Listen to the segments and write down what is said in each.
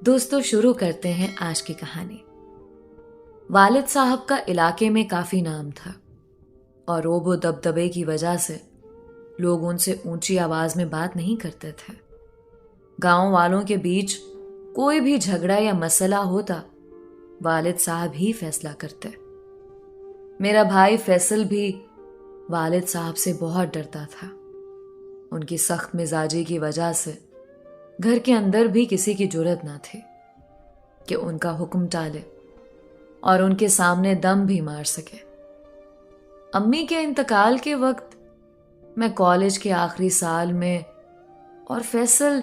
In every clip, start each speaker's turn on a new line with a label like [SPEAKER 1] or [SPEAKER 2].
[SPEAKER 1] دوستو شروع کرتے ہیں آج کی کہانی۔ والد صاحب کا علاقے میں کافی نام تھا اور روب و دبدبے کی وجہ سے لوگ ان سے اونچی آواز میں بات نہیں کرتے تھے۔ گاؤں والوں کے بیچ کوئی بھی جھگڑا یا مسئلہ ہوتا والد صاحب ہی فیصلہ کرتے۔ میرا بھائی فیصل بھی والد صاحب سے بہت ڈرتا تھا۔ ان کی سخت مزاجی کی وجہ سے گھر کے اندر بھی کسی کی جرات نہ تھی کہ ان کا حکم ٹالے اور ان کے سامنے دم بھی مار سکے۔ امی کے انتقال کے وقت میں کالج کے آخری سال میں اور فیصل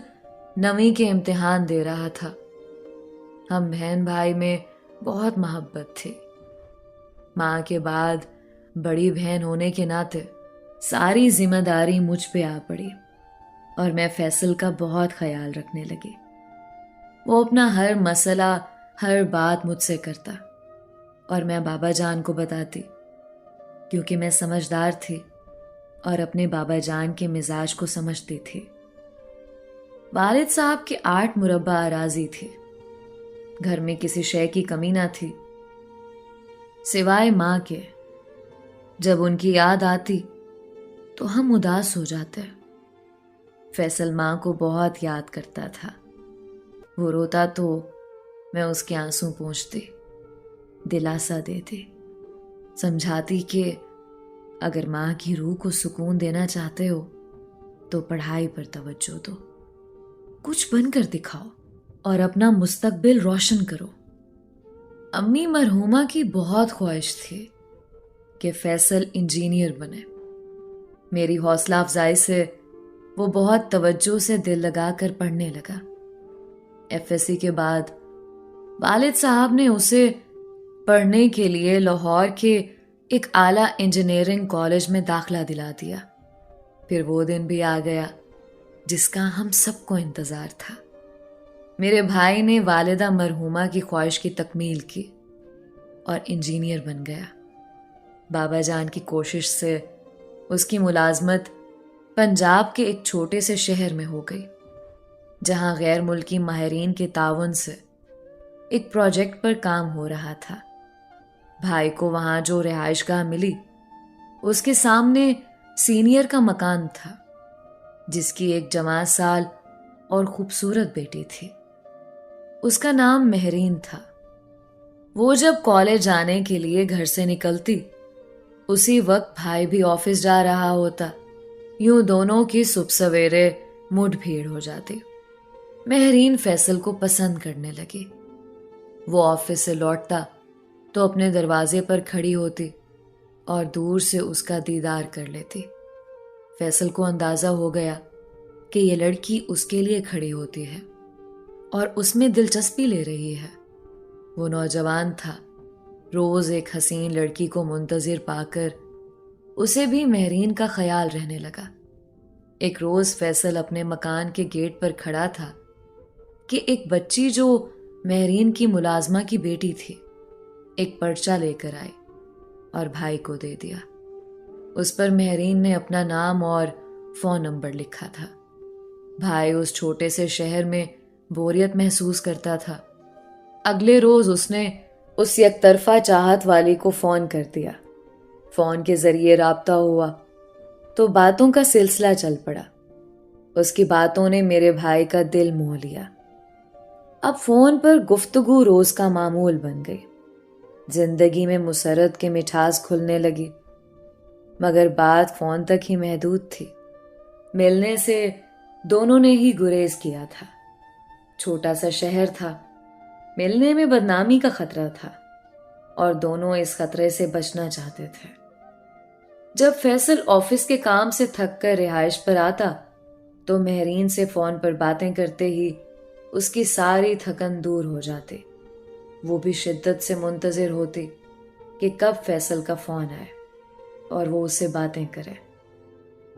[SPEAKER 1] 9ویں کے امتحان دے رہا تھا۔ ہم بہن بھائی میں بہت محبت تھی۔ ماں کے بعد بڑی بہن ہونے کے ناطے ساری ذمہ داری مجھ پہ آ پڑی اور میں فیصل کا بہت خیال رکھنے لگی۔ وہ اپنا ہر مسئلہ، ہر بات مجھ سے کرتا اور میں بابا جان کو بتاتی، کیونکہ میں سمجھدار تھی اور اپنے بابا جان کے مزاج کو سمجھتی تھی۔ والد صاحب کے 8 مربع اراضی تھی۔ گھر میں کسی شے کی کمی نہ تھی سوائے ماں کے۔ جب ان کی یاد آتی تو ہم اداس ہو جاتے۔ فیصل ماں کو بہت یاد کرتا تھا۔ وہ روتا تو میں اس کے آنسو پونچھتی، دلاسا دیتی، سمجھاتی کہ اگر ماں کی روح کو سکون دینا چاہتے ہو تو پڑھائی پر توجہ دو، کچھ بن کر دکھاؤ اور اپنا مستقبل روشن کرو۔ امی مرحومہ کی بہت خواہش تھی کہ فیصل انجینئر بنے۔ میری حوصلہ افزائی سے وہ بہت توجہ سے دل لگا کر پڑھنے لگا۔ FSC کے بعد والد صاحب نے اسے پڑھنے کے لیے لاہور کے ایک اعلیٰ انجینئرنگ کالج میں داخلہ دلا دیا۔ پھر وہ دن بھی آ گیا جس کا ہم سب کو انتظار تھا۔ میرے بھائی نے والدہ مرحومہ کی خواہش کی تکمیل کی اور انجینئر بن گیا۔ بابا جان کی کوشش سے اس کی ملازمت پنجاب کے ایک چھوٹے سے شہر میں ہو گئی، جہاں غیر ملکی ماہرین کے تعاون سے ایک پروجیکٹ پر کام ہو رہا تھا۔ بھائی کو وہاں جو رہائش گاہ ملی اس کے سامنے سینئر کا مکان تھا، جس کی ایک جوان سال اور خوبصورت بیٹی تھی۔ اس کا نام مہرین تھا۔ وہ جب کالج جانے کے لیے گھر سے نکلتی اسی وقت بھائی بھی آفس جا رہا ہوتا۔ یوں دونوں کی صبح سویرے مڈ بھیڑ ہو جاتی۔ مہرین فیصل کو پسند کرنے لگی۔ وہ آفس سے لوٹتا تو اپنے دروازے پر کھڑی ہوتی اور دور سے اس کا دیدار کر لیتی۔ فیصل کو اندازہ ہو گیا کہ یہ لڑکی اس کے لیے کھڑی ہوتی ہے اور اس میں دلچسپی لے رہی ہے۔ وہ نوجوان تھا، روز ایک حسین لڑکی کو منتظر پا کر اسے بھی مہرین کا خیال رہنے لگا۔ ایک روز فیصل اپنے مکان کے گیٹ پر کھڑا تھا کہ ایک بچی جو مہرین کی ملازمہ کی بیٹی تھی ایک پرچہ لے کر آئی اور بھائی کو دے دیا۔ اس پر مہرین نے اپنا نام اور فون نمبر لکھا تھا۔ بھائی اس چھوٹے سے شہر میں بوریت محسوس کرتا تھا۔ اگلے روز اس نے اس یک طرفہ چاہت والی کو فون کر دیا۔ فون کے ذریعے رابطہ ہوا تو باتوں کا سلسلہ چل پڑا۔ اس کی باتوں نے میرے بھائی کا دل موہ لیا۔ اب فون پر گفتگو روز کا معمول بن گئی۔ زندگی میں مسرت کے مٹھاس کھلنے لگی، مگر بات فون تک ہی محدود تھی۔ ملنے سے دونوں نے ہی گریز کیا تھا۔ چھوٹا سا شہر تھا، ملنے میں بدنامی کا خطرہ تھا اور دونوں اس خطرے سے بچنا چاہتے تھے۔ جب فیصل آفس کے کام سے تھک کر رہائش پر آتا تو مہرین سے فون پر باتیں کرتے ہی اس کی ساری تھکن دور ہو جاتی۔ وہ بھی شدت سے منتظر ہوتی کہ کب فیصل کا فون آئے اور وہ اس سے باتیں کرے۔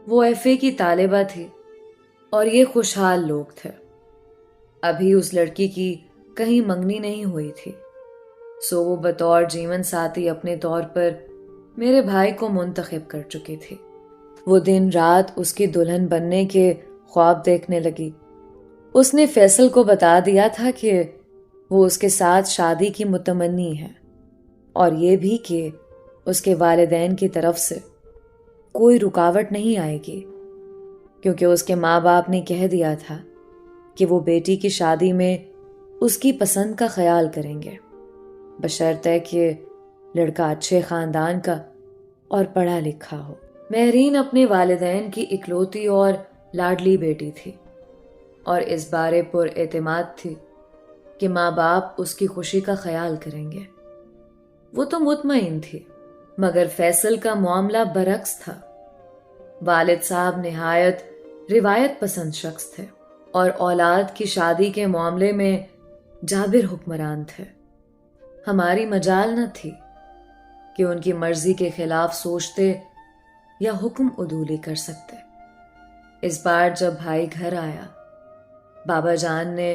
[SPEAKER 1] وہ FA کی طالبہ تھی اور یہ خوشحال لوگ تھے۔ ابھی اس لڑکی کی کہیں منگنی نہیں ہوئی تھی، سو وہ بطور جیون ساتھی اپنے طور پر میرے بھائی کو منتخب کر چکی تھی۔ وہ دن رات اس کی دلہن بننے کے خواب دیکھنے لگی اس نے فیصل کو بتا دیا تھا کہ وہ اس کے ساتھ شادی کی متمنی ہے، اور یہ بھی کہ اس کے والدین کی طرف سے کوئی رکاوٹ نہیں آئے گی، کیونکہ اس کے ماں باپ نے کہہ دیا تھا کہ وہ بیٹی کی شادی میں اس کی پسند کا خیال کریں گے، بشرطے کہ لڑکا اچھے خاندان کا اور پڑھا لکھا ہو۔ مہرین اپنے والدین کی اکلوتی اور لاڈلی بیٹی تھی، اور اس بارے پر اعتماد تھی کہ ماں باپ اس کی خوشی کا خیال کریں گے۔ وہ تو مطمئن تھی، مگر فیصل کا معاملہ برعکس تھا۔ والد صاحب نہایت روایت پسند شخص تھے اور اولاد کی شادی کے معاملے میں جابر حکمران تھے۔ ہماری مجال نہ تھی کہ ان کی مرضی کے خلاف سوچتے یا حکم عدولی کر سکتے۔ اس بار جب بھائی گھر آیا، بابا جان نے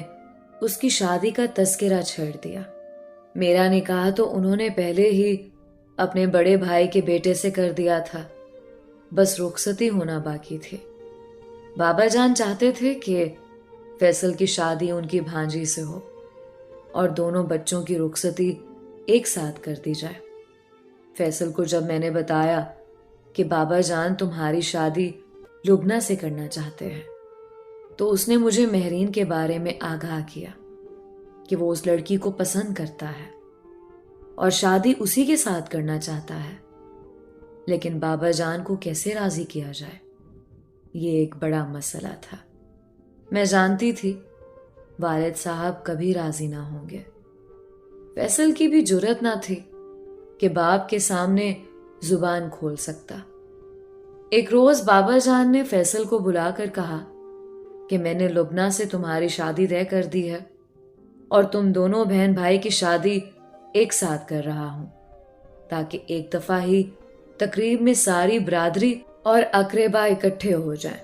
[SPEAKER 1] اس کی شادی کا تذکرہ چھیڑ دیا۔ میرا نکاح تو انہوں نے پہلے ہی اپنے بڑے بھائی کے بیٹے سے کر دیا تھا، بس رخصتی ہونا باقی تھی۔ بابا جان چاہتے تھے کہ فیصل کی شادی ان کی بھانجی سے ہو اور دونوں بچوں کی رخصتی ایک ساتھ کر دی جائے۔ فیصل کو جب میں نے بتایا کہ بابا جان تمہاری شادی لبنہ سے کرنا چاہتے ہیں، تو اس نے مجھے مہرین کے بارے میں آگاہ کیا کہ وہ اس لڑکی کو پسند کرتا ہے اور شادی اسی کے ساتھ کرنا چاہتا ہے، لیکن بابا جان کو کیسے راضی کیا جائے، یہ ایک بڑا مسئلہ تھا۔ میں جانتی تھی والد صاحب کبھی راضی نہ ہوں گے۔ فیصل کی بھی جرأت نہ تھی کہ باپ کے سامنے زبان کھول سکتا۔ ایک روز بابا جان نے فیصل کو بلا کر کہا کہ میں نے لبنہ سے تمہاری شادی طے کر دی ہے اور تم دونوں بہن بھائی کی شادی ایک ساتھ کر رہا ہوں، تاکہ ایک دفعہ ہی تقریب میں ساری برادری اور اقربا اکٹھے ہو جائیں۔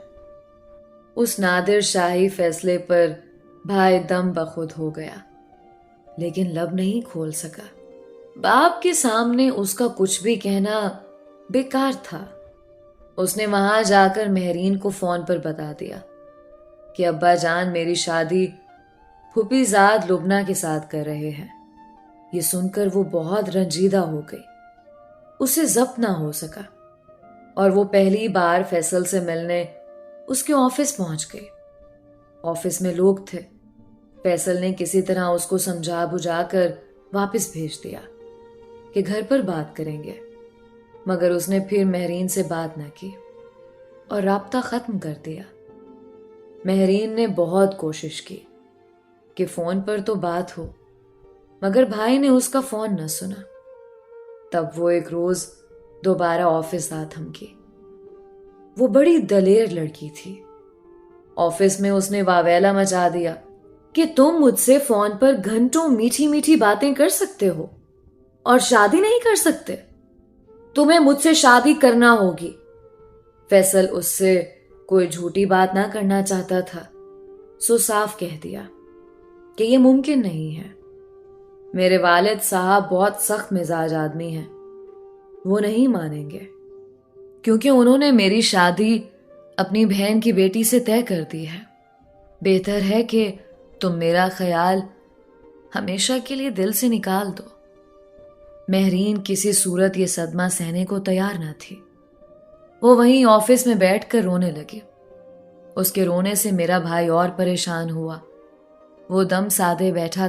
[SPEAKER 1] اس نادر شاہی فیصلے پر بھائی دم بخود ہو گیا، لیکن لب نہیں کھول سکا۔ باپ کے سامنے اس کا کچھ بھی کہنا بیکار تھا۔ اس نے وہاں جا کر مہرین کو فون پر بتا دیا کہ ابا جان میری شادی پھوپھی زاد لبنہ کے ساتھ کر رہے ہیں۔ یہ سن کر وہ بہت رنجیدہ ہو گئی، اسے ضبط نہ ہو سکا، اور وہ پہلی بار فیصل سے ملنے اس کے آفس پہنچ گئی۔ آفس میں لوگ تھے۔ فیصل نے کسی طرح اس کو سمجھا بجھا کر واپس بھیج دیا کہ گھر پر بات کریں گے، مگر اس نے پھر مہرین سے بات نہ کی اور رابطہ ختم کر دیا۔ مہرین نے بہت کوشش کی کہ فون پر تو بات ہو، مگر بھائی نے اس کا فون نہ سنا۔ تب وہ ایک روز دوبارہ آفس آ تھمکی۔ وہ بڑی دلیر لڑکی تھی۔ آفس میں اس نے واویلا مچا دیا کہ تم مجھ سے فون پر گھنٹوں میٹھی میٹھی باتیں کر سکتے ہو اور شادی نہیں کر سکتے، تمہیں مجھ سے شادی کرنا ہوگی۔ فیصل اس سے کوئی جھوٹی بات نہ کرنا چاہتا تھا، سو صاف کہہ دیا کہ یہ ممکن نہیں ہے۔ میرے والد صاحب بہت سخت مزاج آدمی ہیں، وہ نہیں مانیں گے، کیونکہ انہوں نے میری شادی اپنی بہن کی بیٹی سے طے کر دی ہے۔ بہتر ہے کہ تم میرا خیال ہمیشہ کے لیے دل سے نکال دو۔ مہرین کسی صورت یہ صدمہ سہنے کو تیار نہ تھی۔ وہ وہیں آفس میں بیٹھ کر رونے لگی۔ اس کے رونے سے میرا بھائی اور پریشان ہوا۔ وہ دم سادے بیٹھا